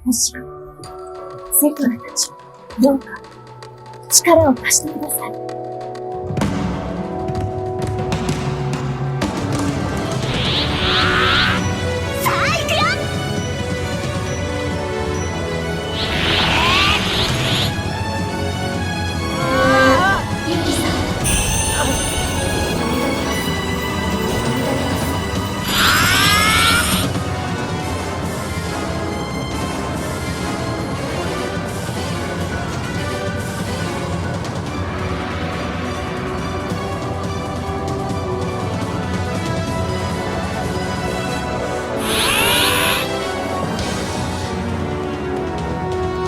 もしくはセクラたち、どうか力を貸してください。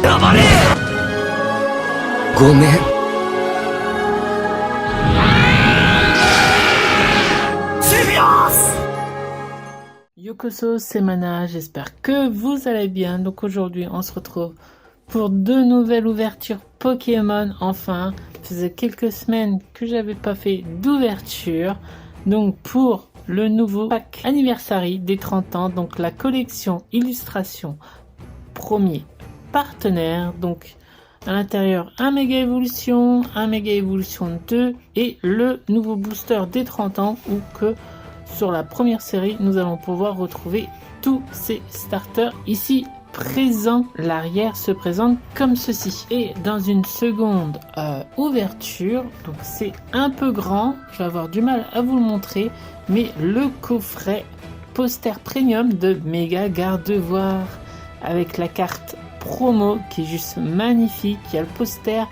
黙れ。ごめん。シビアス。Yokoso, c'est Mana, j'espère que vous allez bien. Donc aujourd'hui on se retrouve pour 2 nouvelles ouvertures Pokémon. Enfin, ça faisait quelques semaines que j'avais pas fait d'ouverture. Donc pour le nouveau pack Anniversary des 30 ans, donc la collection illustration premier partenaire, donc à l'intérieur un méga évolution, un méga évolution 2 et le nouveau booster des 30 ans où que sur la première série nous allons pouvoir retrouver tous ces starters ici présents. L'arrière se présente comme ceci et dans une seconde ouverture, donc c'est un peu grand, je vais avoir du mal à vous le montrer, mais le coffret poster premium de Méga Gardevoir avec la carte promo qui est juste magnifique, il y a le poster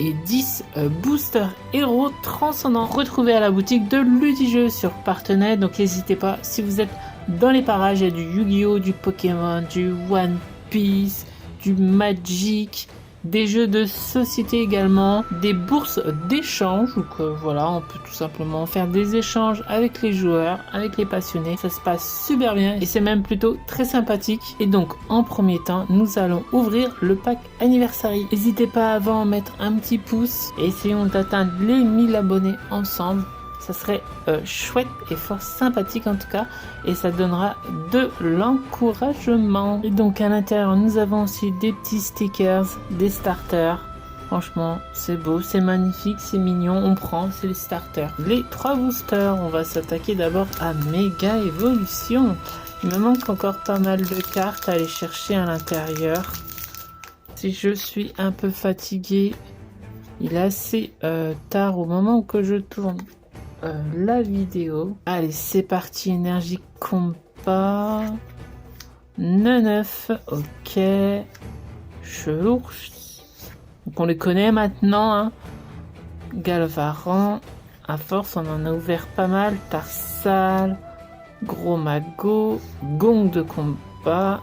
et 10 boosters héros transcendants retrouvés à la boutique de Ludijeux sur Partenaire. Donc n'hésitez pas, si vous êtes dans les parages, il y a du Yu-Gi-Oh, du Pokémon, du One Piece, du Magic, des jeux de société également, des bourses d'échange, donc voilà, on peut tout simplement faire des échanges avec les joueurs, avec les passionnés, ça se passe super bien et c'est même plutôt très sympathique. Et donc en premier temps, nous allons ouvrir le pack Anniversary. N'hésitez pas avant à mettre un petit pouce et essayons d'atteindre les 1000 abonnés ensemble. Ça serait chouette et fort sympathique en tout cas, et ça donnera de l'encouragement. Et donc à l'intérieur nous avons aussi des petits stickers, des starters. Franchement c'est beau, c'est magnifique, c'est mignon, on prend, c'est les starters. Les 3 boosters, on va s'attaquer d'abord à Méga Évolution. Il me manque encore pas mal de cartes à aller chercher à l'intérieur. Si je suis un peu fatigué, il est assez tard au moment que je tourne la vidéo. Allez, c'est parti. Énergie compas. 9. Ok. Chelours. Donc on les connaît maintenant. Hein. Galvaran. À force, on en a ouvert pas mal. Tarsal. Gros Mago. Gong de combat.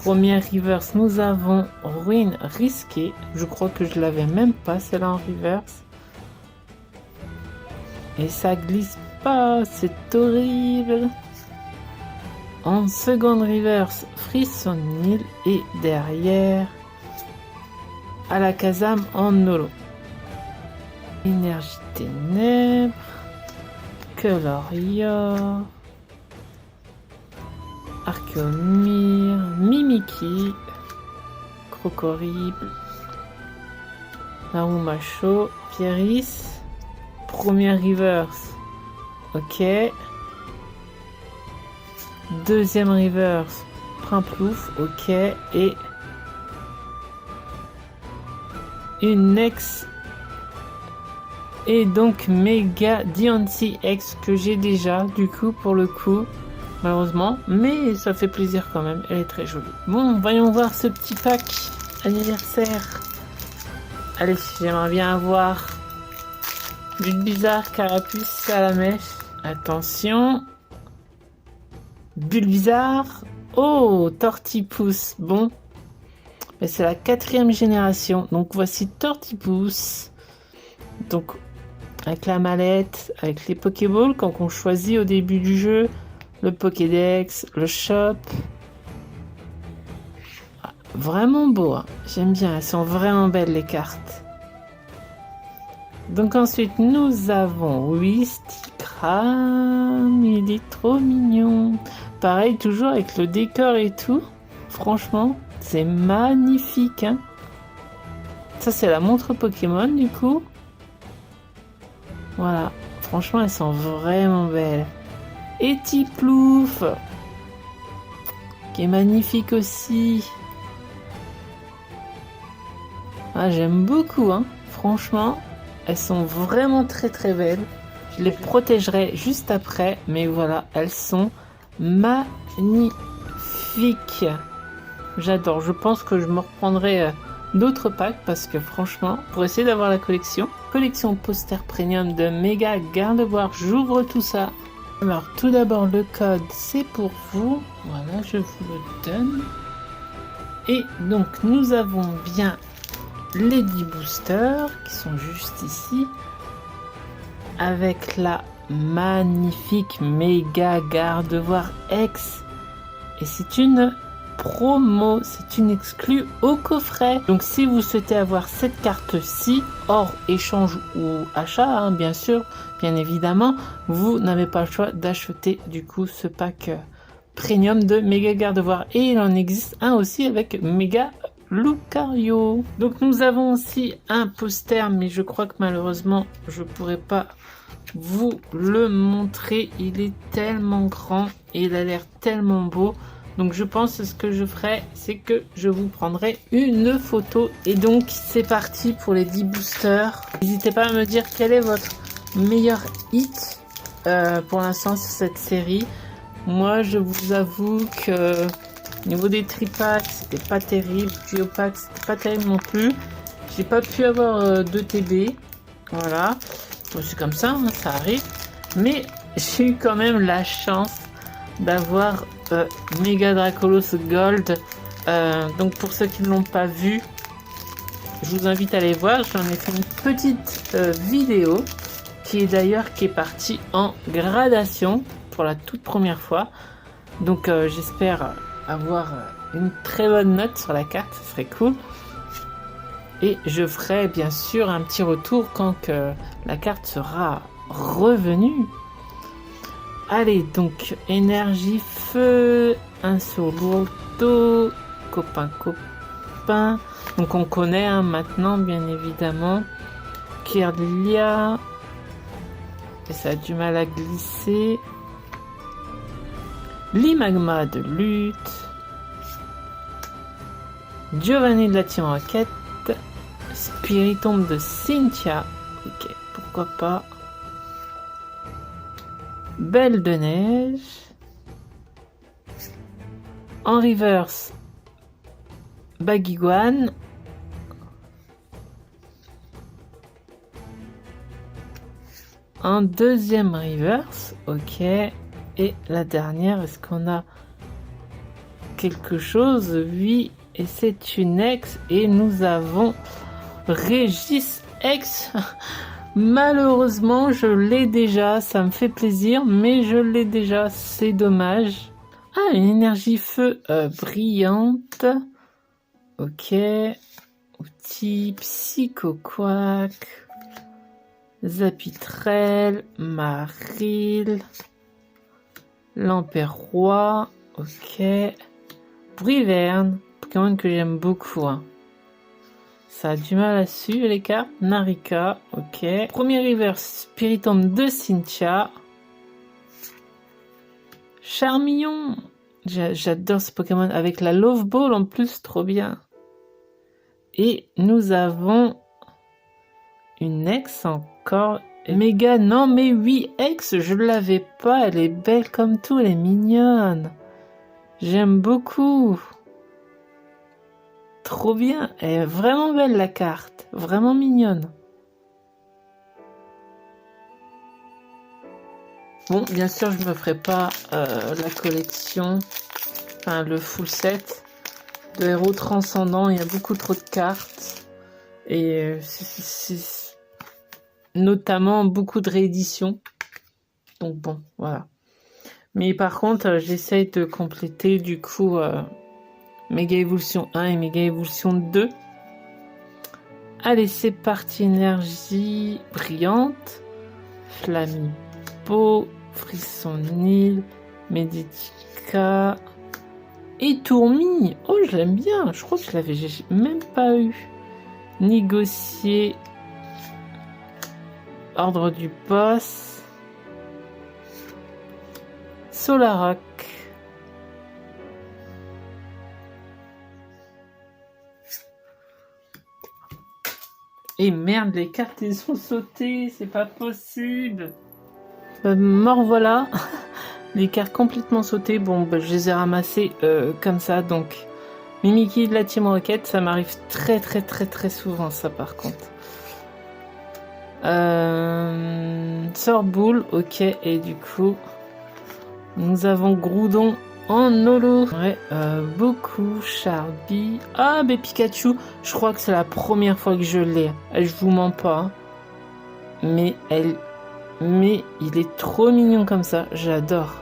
Première reverse, nous avons Ruine Risquée. Je crois que je l'avais même pas, celle-là en reverse. Et ça glisse pas, c'est horrible. En seconde reverse, Frissonil. Et derrière, Alakazam en holo. Énergie ténèbres. Coloria. Archeomir, Mimiki, Crocorible, Narumacho, Pieris, première reverse, ok, deuxième reverse, Primplouf, ok, et une ex, et donc Méga Diancie X que j'ai déjà, du coup, pour le coup. Malheureusement, mais ça fait plaisir quand même, elle est très jolie. Bon, voyons voir ce petit pack anniversaire. Allez, j'aimerais bien avoir Bulbizarre, Carapuce à la mèche. Attention. Bulbizarre. Oh, Tortipousse. Bon, mais c'est la 4e génération. Donc voici Tortipousse. Donc avec la mallette, avec les Pokéballs, quand on choisit au début du jeu. Le Pokédex, le shop. Ah, vraiment beau, hein. J'aime bien, elles sont vraiment belles les cartes. Donc ensuite nous avons Wistikra. il est trop mignon. Pareil, toujours avec le décor et tout. Franchement, c'est magnifique. Hein. Ça, c'est la montre Pokémon, du coup. Voilà. Franchement, elles sont vraiment belles. Et Tiplouf, qui est magnifique aussi. Ah, j'aime beaucoup, hein. Franchement, elles sont vraiment très très belles. Je les protégerai juste après, mais voilà, elles sont magnifiques. J'adore. Je pense que je me reprendrai d'autres packs parce que franchement, pour essayer d'avoir la collection poster premium de Méga Gardevoir, j'ouvre tout ça. Alors tout d'abord le code c'est pour vous, voilà je vous le donne. Et donc nous avons bien les 10 boosters qui sont juste ici avec la magnifique Méga Gardevoir X et c'est une promo, c'est une exclue au coffret. Donc si vous souhaitez avoir cette carte-ci, hors échange ou achat, hein, bien sûr, bien évidemment, vous n'avez pas le choix d'acheter du coup ce pack premium de Méga Gardevoir. Et il en existe un aussi avec Méga Lucario. Donc nous avons aussi un poster, mais je crois que malheureusement je pourrais pas vous le montrer. Il est tellement grand et il a l'air tellement beau. Donc je pense que ce que je ferai, c'est que je vous prendrai une photo. Et donc c'est parti pour les 10 boosters. N'hésitez pas à me dire quel est votre meilleur hit pour l'instant sur cette série. Moi je vous avoue que au niveau des tripacks, c'était pas terrible. Duo pack, c'était pas terrible non plus. J'ai pas pu avoir de TB. Voilà. Bon, c'est comme ça, hein, ça arrive. Mais j'ai eu quand même la chance d'avoir Méga Dracolos Gold. Donc pour ceux qui ne l'ont pas vu, je vous invite à aller voir. J'en ai fait une petite vidéo qui est partie en gradation pour la toute première fois. Donc j'espère avoir une très bonne note sur la carte, ce serait cool. Et je ferai bien sûr un petit retour quand que la carte sera revenue. Allez, donc, énergie, feu, un sur lourdeau, copain. Donc, on connaît hein, maintenant, bien évidemment. Kirlia. Et ça a du mal à glisser. Limagma de lutte. Giovanni de la Team Rocket. Spiritombe de Cynthia. Ok, pourquoi pas. Belle de neige. En reverse, Baguiguane. En deuxième reverse, ok. Et la dernière, est-ce qu'on a quelque chose? Oui, et c'est une ex. Et nous avons Régis X. Malheureusement, je l'ai déjà, ça me fait plaisir, mais je l'ai déjà, c'est dommage. Ah, une énergie feu brillante. Ok. Outil, Psychoquack, Zapitrel, Maril, Lamperroi, ok. Briverne, Pokémon que j'aime beaucoup. Hein. Ça a du mal à suivre les cartes. Narika, ok. Premier reverse, Spiritombe de Cynthia. Charmillon. J'adore ce Pokémon avec la Love Ball en plus, trop bien. Et nous avons une ex encore. Méga, non mais oui, ex, je l'avais pas. Elle est belle comme tout, elle est mignonne. J'aime beaucoup. Trop bien, elle est vraiment belle la carte, vraiment mignonne. Bon, bien sûr, je me ferai pas la collection, enfin le full set de héros transcendants. Il y a beaucoup trop de cartes et c'est notamment beaucoup de rééditions. Donc bon, voilà. Mais par contre, j'essaye de compléter du coup. Méga Évolution 1 et Méga Évolution 2. Allez, c'est parti. Énergie brillante. Flammy Beau, Frissonil, Meditica et Tourmi. Oh, je l'aime bien. Je crois que je l'avais même pas eu. Négocier. Ordre du boss. Solarac. Et merde, les cartes elles sont sautées, c'est pas possible. Mort voilà, les cartes complètement sautées. Bon, bah, je les ai ramassées comme ça, donc Mimikyu de la Team Rocket, ça m'arrive très souvent, ça par contre. Sorboule, ok, et du coup, nous avons Groudon en holo. Ouais, beaucoup, Charby. Ah, mais Pikachu, je crois que c'est la première fois que je l'ai. Je vous mens pas. Hein. Mais il est trop mignon comme ça, j'adore.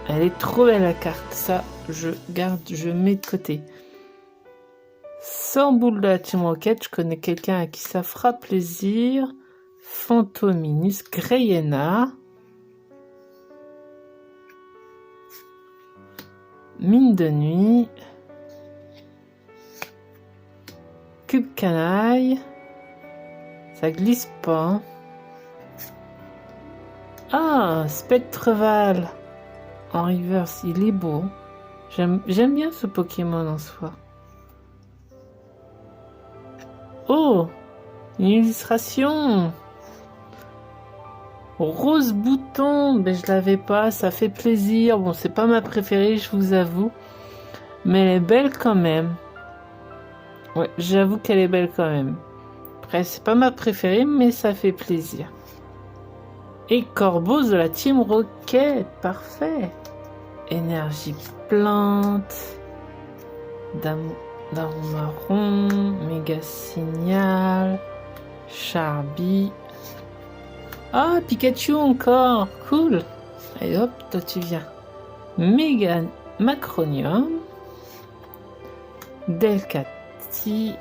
Elle est trop belle la carte, ça, je garde, je mets de côté. Sorboule de la Team Rocket, je connais quelqu'un à qui ça fera plaisir. Fantominus, Greyena. Mine de nuit. Cube canaille. Ça glisse pas. Ah, Spectreval. En reverse, il est beau. J'aime bien ce Pokémon en soi. Oh, une illustration. Rose bouton, ben je l'avais pas, ça fait plaisir. Bon, c'est pas ma préférée, je vous avoue. Mais elle est belle quand même. Ouais, j'avoue qu'elle est belle quand même. Après, c'est pas ma préférée, mais ça fait plaisir. Et Corbeau de la Team Rocket, parfait. Énergie plante. Darumaron, Méga Signal. Charby. Ah, Pikachu encore, cool. Allez hop, toi tu viens. Méga Macronium. Delcati.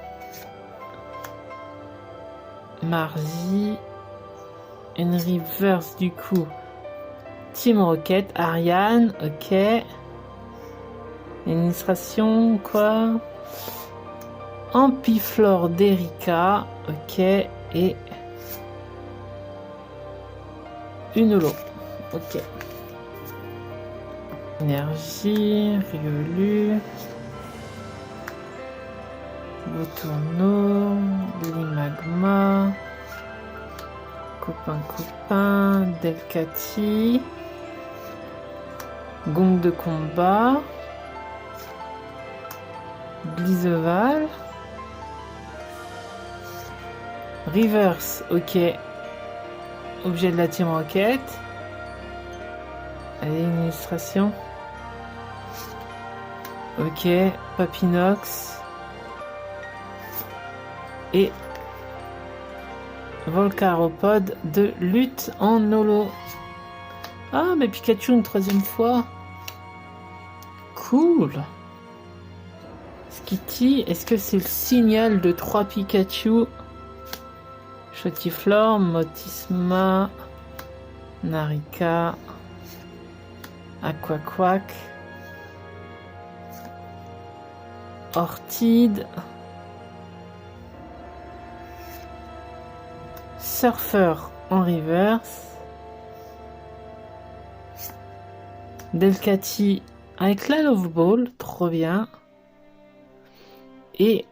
Margie. Une reverse du coup. Team Rocket, Ariane, ok. Administration, quoi. Ampiflore d'Erika, ok. Et une holo, ok. Énergie, Riolu. Botourneau, Limagma. Copain, Delcati. Gong de combat. Blizeval. Reverse, ok. Objet de la Team Rocket. Allez, une illustration. Ok, Papinox. Et Volcaropode de lutte en holo. Ah, mais Pikachu une troisième fois. Cool. Skitty, est-ce que c'est le signal de 3 Pikachu? Chotiflore, Motisma, Narika, Aquaquack, Ortide, Surfer en reverse, Delcati avec la Love Ball, trop bien, et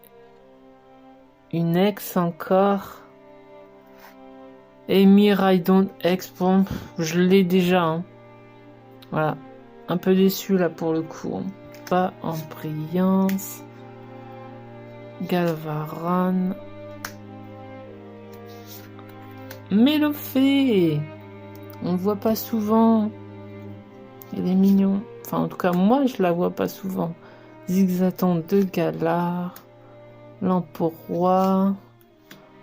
une ex encore. Et Miraidon X, bon, je l'ai déjà. Hein. Voilà. Un peu déçu là pour le coup. Hein. Pas en brillance. Galvaron. Mélofée. On le voit pas souvent. Il est mignon. Enfin, en tout cas, moi, je la vois pas souvent. Zigzaton de Galar. L'Emperoi.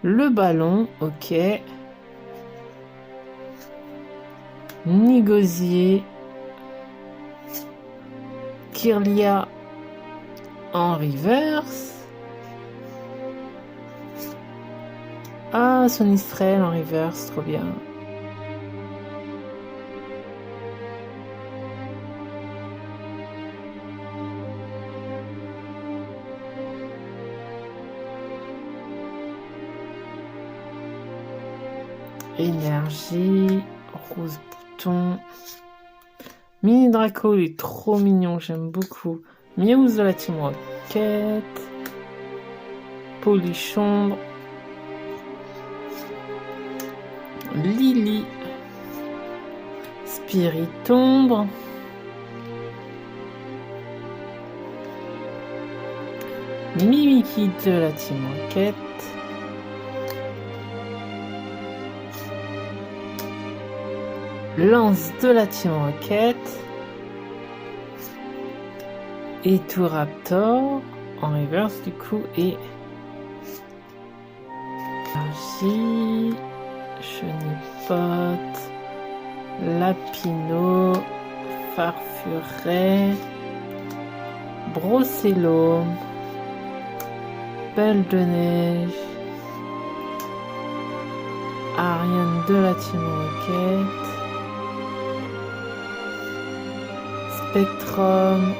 Le ballon, ok. Nigosier, Kirlia en reverse. Ah, Sonistrel en reverse, trop bien. Énergie, rose bouton. Mini Draco, il est trop mignon, j'aime beaucoup. Miouz de la Team Rocket. Polichombre. Lily. Spiritombre. Mimikyu de la Team Rocket. Lance de la Team Rocket. Et tout Raptor en reverse du coup et Énergie, Chenipote, Lapino, Farfuret, Brocellum, Belle de Neige, Ariane de la Team Rocket, Spectrum.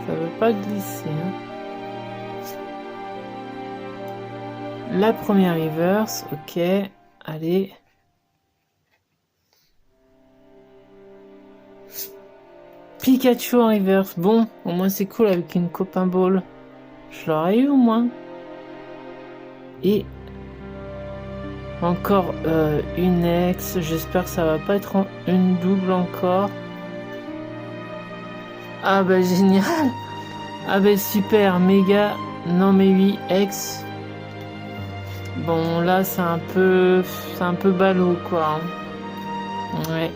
Ça veut pas glisser. Hein. La première reverse, ok. Allez. Pikachu en reverse. Bon, au moins c'est cool avec une copain ball. Je l'aurais eu au moins. Et encore une ex. J'espère que ça va pas être une double encore. Ah bah génial. Ah bah super, méga. Non mais oui, ex. Bon là c'est un peu ballot quoi. Ouais.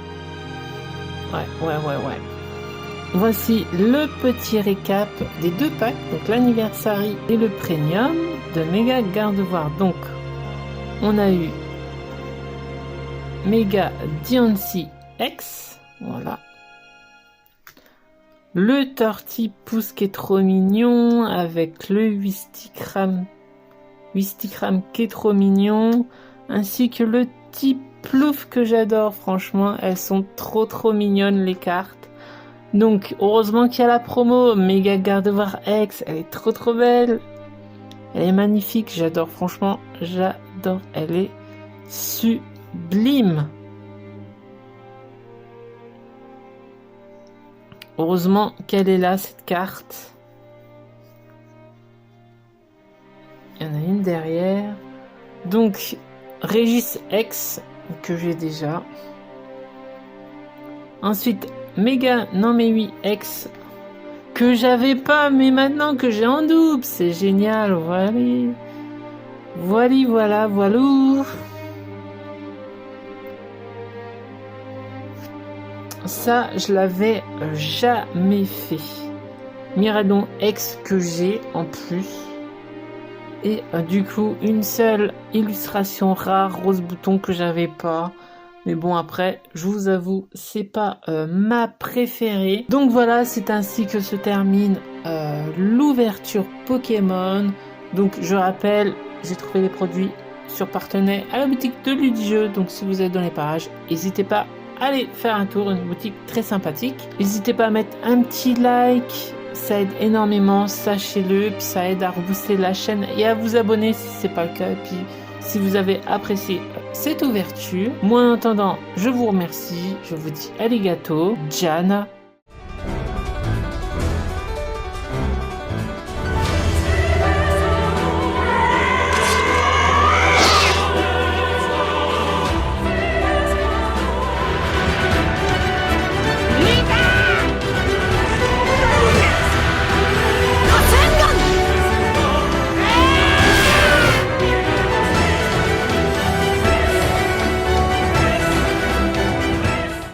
Voici le petit récap des deux packs, donc l'anniversary et le premium de Méga Gardevoir. Donc on a eu Méga Diancie X, voilà. Le Tortipousse qui est trop mignon avec le Wistikram qui est trop mignon, ainsi que le Tiplouf que j'adore, franchement elles sont trop mignonnes les cartes. Donc heureusement qu'il y a la promo Méga Gardevoir X, elle est trop belle, elle est magnifique, j'adore, franchement j'adore, elle est sublime. Heureusement qu'elle est là, cette carte. Il y en a une derrière. Donc, Régis X, que j'ai déjà. Ensuite, Méga Non mais oui X, que j'avais pas, mais maintenant que j'ai en double. C'est génial, voilà. Voilà. Ça, je l'avais jamais fait. Miradon X que j'ai en plus. Et du coup, une seule illustration rare, rose bouton que j'avais pas. Mais bon, après, je vous avoue, c'est pas ma préférée. Donc voilà, c'est ainsi que se termine l'ouverture Pokémon. Donc je rappelle, j'ai trouvé les produits sur Partenay à la boutique de Ludijeux. Donc si vous êtes dans les parages, n'hésitez pas. Allez faire un tour, une boutique très sympathique. N'hésitez pas à mettre un petit like, ça aide énormément, sachez-le, puis ça aide à rebooster la chaîne et à vous abonner si c'est pas le cas. Et puis si vous avez apprécié cette ouverture. Moi en attendant, je vous remercie, je vous dis arigato, Jana.